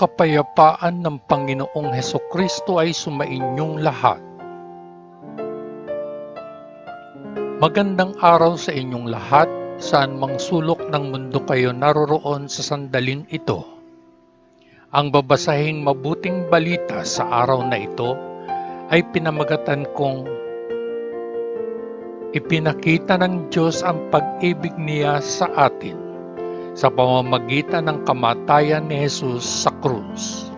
Kapayapaan ng Panginoong Hesukristo ay sumainyong lahat. Magandang araw sa inyong lahat, saan mang sulok ng mundo kayo naroroon sa sandaling ito. Ang babasahing mabuting balita sa araw na ito ay pinamagatan kong ipinakita ng Diyos ang pag-ibig niya sa atin sa pamamagitan ng kamatayan ni Jesus sa krus.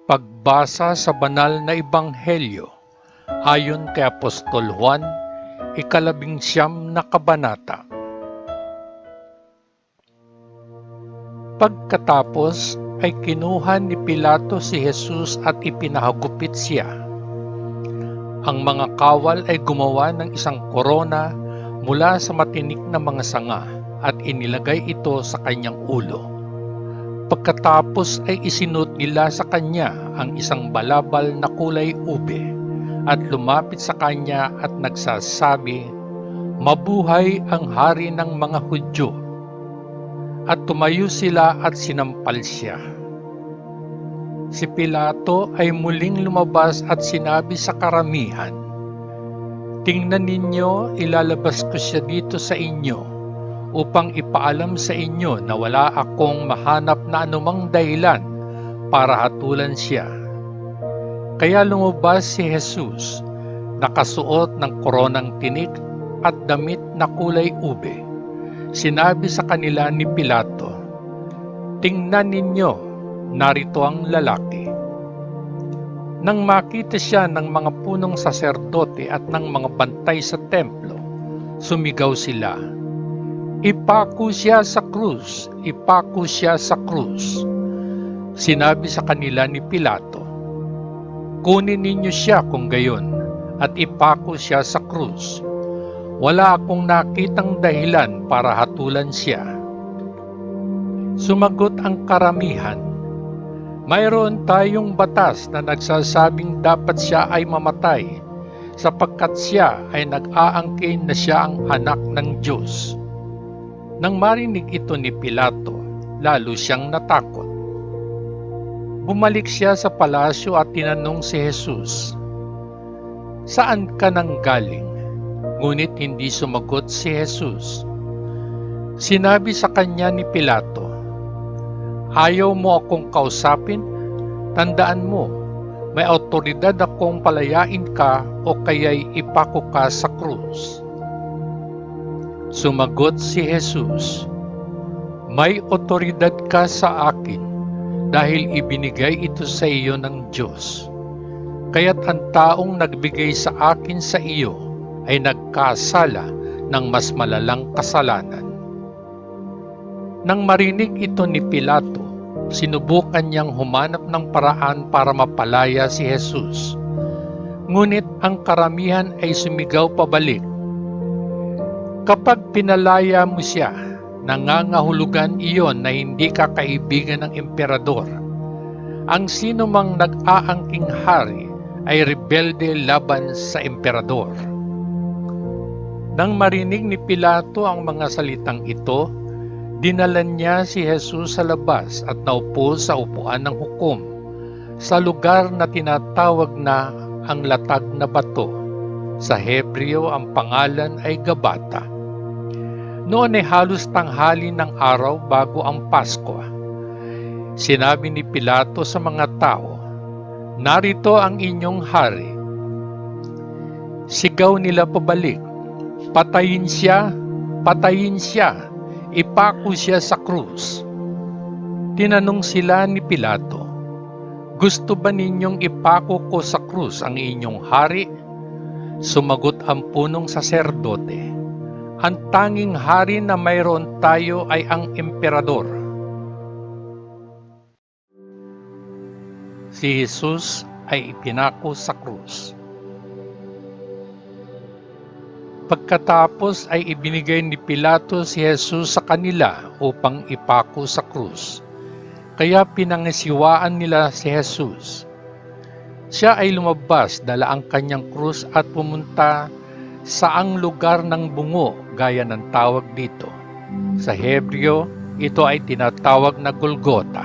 Pagbasa sa banal na ebanghelyo ayon kay Apostol Juan, 19 na kabanata. Pagkatapos ay kinuha ni Pilato si Jesus at ipinahagupit siya. Ang mga kawal ay gumawa ng isang korona mula sa matinik na mga sanga at inilagay ito sa kanyang ulo. Pagkatapos ay isinuot nila sa kanya ang isang balabal na kulay ube at lumapit sa kanya at nagsasabi, "Mabuhay ang hari ng mga Hudyo!" At tumayo sila at sinampal siya. Si Pilato ay muling lumabas at sinabi sa karamihan, "Tingnan ninyo, ilalabas ko siya dito sa inyo upang ipaalam sa inyo na wala akong mahanap na anumang dahilan para hatulan siya." Kaya lumabas si Jesus, nakasuot ng koronang tinik at damit na kulay ube. Sinabi sa kanila ni Pilato, "Tingnan ninyo, narito ang lalaki." Nang makita siya ng mga punong saserdote at ng mga bantay sa templo, sumigaw sila, "Ipako siya sa krus! Ipako siya sa krus!" Sinabi sa kanila ni Pilato, "Kunin ninyo siya kung gayon at ipako siya sa krus. Wala akong nakitang dahilan para hatulan siya." Sumagot ang karamihan, "Mayroon tayong batas na nagsasabing dapat siya ay mamatay sapagkat siya ay nag-aangkin na siya ang anak ng Diyos." Nang marinig ito ni Pilato, lalo siyang natakot. Bumalik siya sa palasyo at tinanong si Jesus, "Saan ka nang galing?" Ngunit hindi sumagot si Jesus. Sinabi sa kanya ni Pilato, "Ayaw mo akong kausapin? Tandaan mo, may awtoridad akong palayain ka o kaya'y ipako ka sa krus." Sumagot si Jesus, "May awtoridad ka sa akin dahil ibinigay ito sa iyo ng Diyos. Kaya't ang taong nagbigay sa akin sa iyo ay nagkasala ng mas malalang kasalanan." Nang marinig ito ni Pilato, sinubukan niyang humanap ng paraan para mapalaya si Jesus. Ngunit ang karamihan ay sumigaw pabalik, "Kapag pinalaya mo siya, nangangahulugan iyon na hindi ka kaibigan ng emperador. Ang sino mang nag-aangking hari ay rebelde laban sa emperador." Nang marinig ni Pilato ang mga salitang ito, dinala niya si Jesus sa labas at naupo sa upuan ng hukom, sa lugar na tinatawag na ang Latag na Bato. Sa Hebreo ang pangalan ay Gabata. Noon ay halos tanghali ng araw bago ang Pasko. Sinabi ni Pilato sa mga tao, "Narito ang inyong hari." Sigaw nila pabalik, "Patayin siya! Patayin siya! Ipako siya sa krus!" Tinanong sila ni Pilato, "Gusto ba ninyong ipako ko sa krus ang inyong hari?" Sumagot ang punong saserdote, "Ang tanging hari na mayroon tayo ay ang emperador." Si Jesus ay ipinako sa krus. Pagkatapos ay ibinigay ni Pilato si Jesus sa kanila upang ipako sa krus. Kaya pinangisiwaan nila si Jesus. Siya ay lumabas, dala ang kanyang krus at pumunta saang lugar ng bungo gaya ng tawag dito. Sa Hebreo, Ito ay tinatawag na Golgota.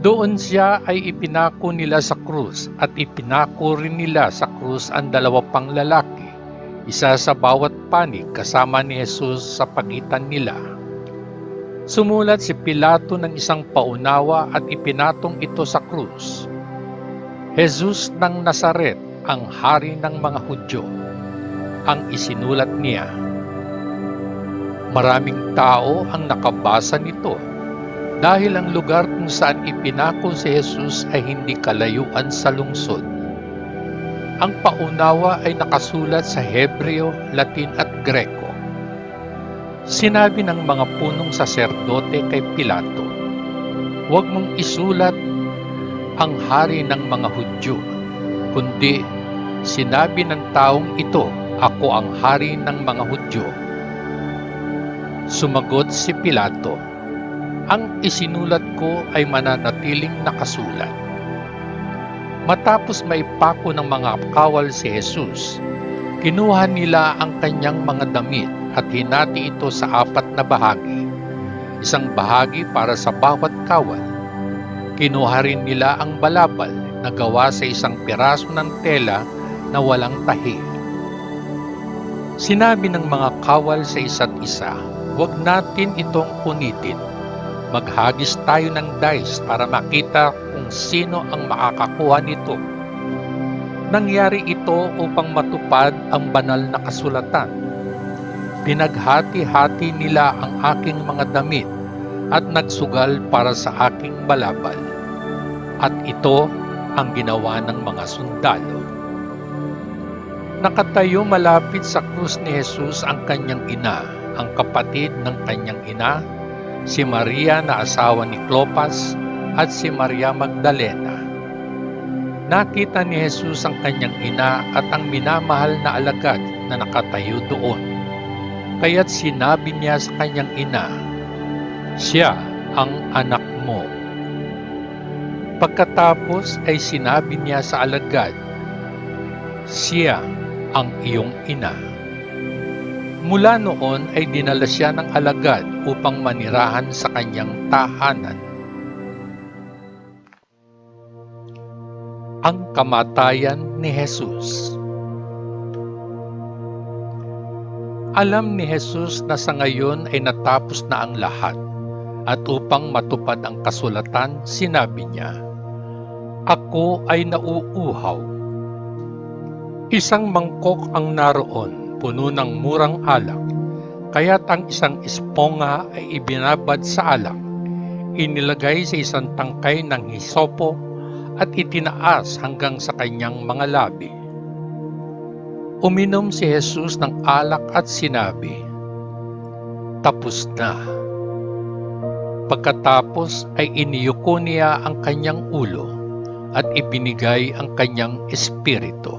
Doon siya ay ipinako nila sa krus at ipinako rin nila sa krus ang dalawa pang lalaki, isa sa bawat panig kasama ni Jesus sa pagitan nila. Sumulat si Pilato ng isang paunawa at ipinatong ito sa krus. Jesus ng Nazaret, ang hari ng mga Hudyo, ang isinulat niya. Maraming tao ang nakabasa nito dahil ang lugar kung saan ipinako si Jesus ay hindi kalayuan sa lungsod. Ang paunawa ay nakasulat sa Hebreo, Latin at Greko. Sinabi ng mga punong saserdote kay Pilato, "Huwag mong isulat ang hari ng mga Hudyo, kundi sinabi ng taong ito, ako ang hari ng mga Hudyo." Sumagot si Pilato, "Ang isinulat ko ay mananatiling nakasulat." Matapos maipako ng mga kawal si Jesus, kinuha nila ang kanyang mga damit at hinati ito sa 4 na bahagi, isang bahagi para sa bawat kawal. Kinuha rin nila ang balabal na gawa sa isang piraso ng tela na walang tahi. Sinabi ng mga kawal sa isa't isa, "Huwag natin itong punitin. Maghagis tayo ng dice para makita kung sino ang makakakuha nito." Nangyari ito upang matupad ang banal na kasulatan. Pinaghati-hati nila ang aking mga damit at nagsugal para sa aking balabal. At ito ang ginawa ng mga sundalo. Nakatayo malapit sa krus ni Jesus ang kanyang ina, ang kapatid ng kanyang ina, si Maria na asawa ni Clopas at si Maria Magdalena. Nakita ni Jesus ang kanyang ina at ang minamahal na alagad na nakatayo doon. Kaya't sinabi niya sa kanyang ina, "Siya ang anak mo." Pagkatapos ay sinabi niya sa alagad, "Siya ang iyong ina." Mula noon ay dinala siya ng alagad upang manirahan sa kanyang tahanan. Ang kamatayan ni Jesus. Alam ni Jesus na sa ngayon ay natapos na ang lahat, at upang matupad ang kasulatan, sinabi niya, "Ako ay nauuhaw." Isang mangkok ang naroon, puno ng murang alak, kaya't ang isang esponga ay ibinabad sa alak, inilagay sa isang tangkay ng hisopo at itinaas hanggang sa kanyang mga labi. Uminom si Jesus ng alak at sinabi, "Tapos na." Pagkatapos ay iniyuko niya ang kanyang ulo at ibinigay ang kanyang espiritu.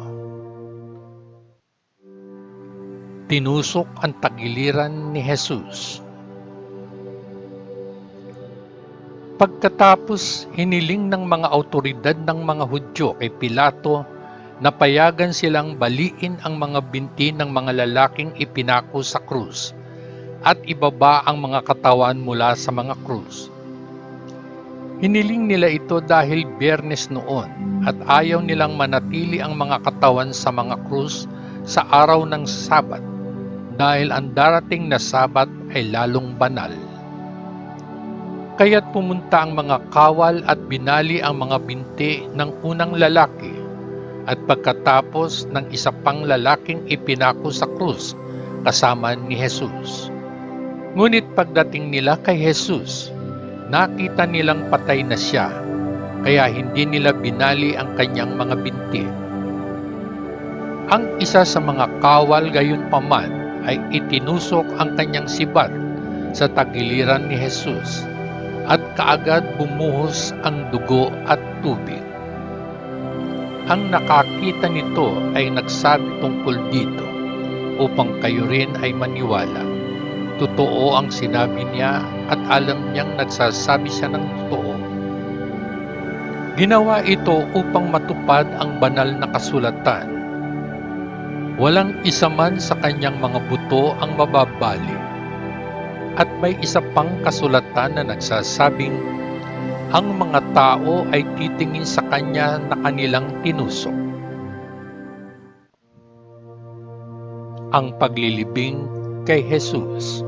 Tinusok ang tagiliran ni Jesus. Pagkatapos, hiniling ng mga awtoridad ng mga Hudyo kay Pilato na payagan silang baliin ang mga binti ng mga lalaking ipinako sa krus at ibaba ang mga katawan mula sa mga krus. Hiniling nila ito dahil Biyernes noon at ayaw nilang manatili ang mga katawan sa mga krus sa araw ng Sabat dahil ang darating na Sabat ay lalong banal. Kaya't pumunta ang mga kawal at binali ang mga binti ng unang lalaki at pagkatapos ng isa pang lalaking ipinako sa krus kasama ni Jesus. Ngunit pagdating nila kay Jesus, nakita nilang patay na siya, kaya hindi nila binali ang kanyang mga binti. Ang isa sa mga kawal gayunpaman ay itinusok ang kanyang sibat sa tagiliran ni Jesus at kaagad bumuhos ang dugo at tubig. Ang nakakita nito ay nagsabi tungkol dito upang kayo rin ay maniwala. Totoo ang sinabi niya at alam niyang nagsasabi siya ng totoo. Ginawa ito upang matupad ang banal na kasulatan. Walang isa man sa kanyang mga buto ang mababali. At may isa pang kasulatan na nagsasabing, ang mga tao ay titingin sa kanya na kanilang tinusok. Ang paglilibing kay Jesus.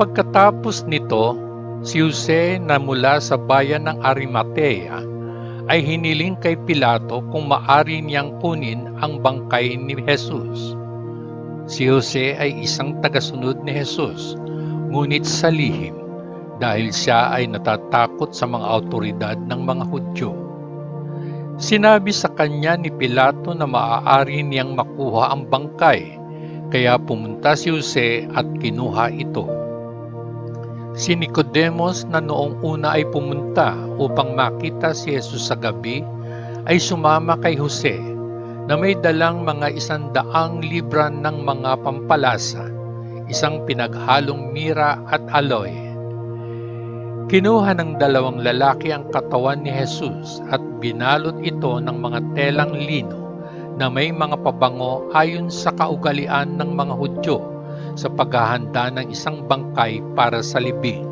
Pagkatapos nito, si Jose na mula sa bayan ng Arimatea ay hiniling kay Pilato kung maari niyang kunin ang bangkay ni Jesus. Si Jose ay isang tagasunod ni Jesus, ngunit sa lihim dahil siya ay natatakot sa mga awtoridad ng mga Hudyo. Sinabi sa kanya ni Pilato na maaari niyang makuha ang bangkay, kaya pumunta si Jose at kinuha ito. Si Nicodemos na noong una ay pumunta upang makita si Jesus sa gabi, ay sumama kay Jose na may dalang mga 100 libra ng mga pampalasa, isang pinaghalong mira at aloe. Kinuha ng 2 lalaki ang katawan ni Jesus at binalot ito ng mga telang lino na may mga pabango ayon sa kaugalian ng mga Hudyo sa paghahanda ng isang bangkay para sa libing.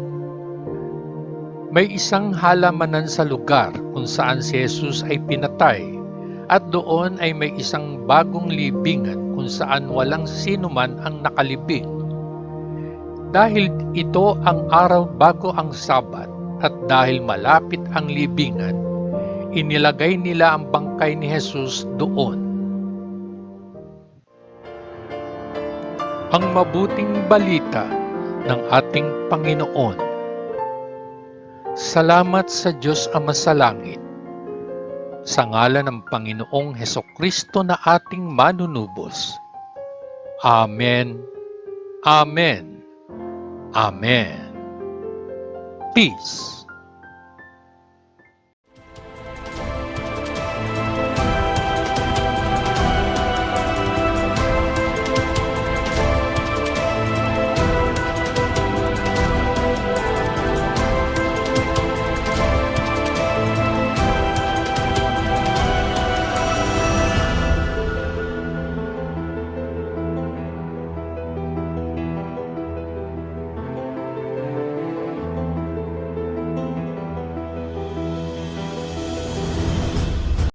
May isang halamanan sa lugar kung saan si Jesus ay pinatay, at doon ay may isang bagong libingan kung saan walang sinuman ang nakalibing. Dahil ito ang araw bago ang Sabat at dahil malapit ang libingan, inilagay nila ang bangkay ni Jesus doon. Ang mabuting balita ng ating Panginoon. Salamat sa Diyos Ama sa langit. Sa ngalan ng Panginoong Hesukristo na ating manunubos. Amen. Amen. Amen. Peace.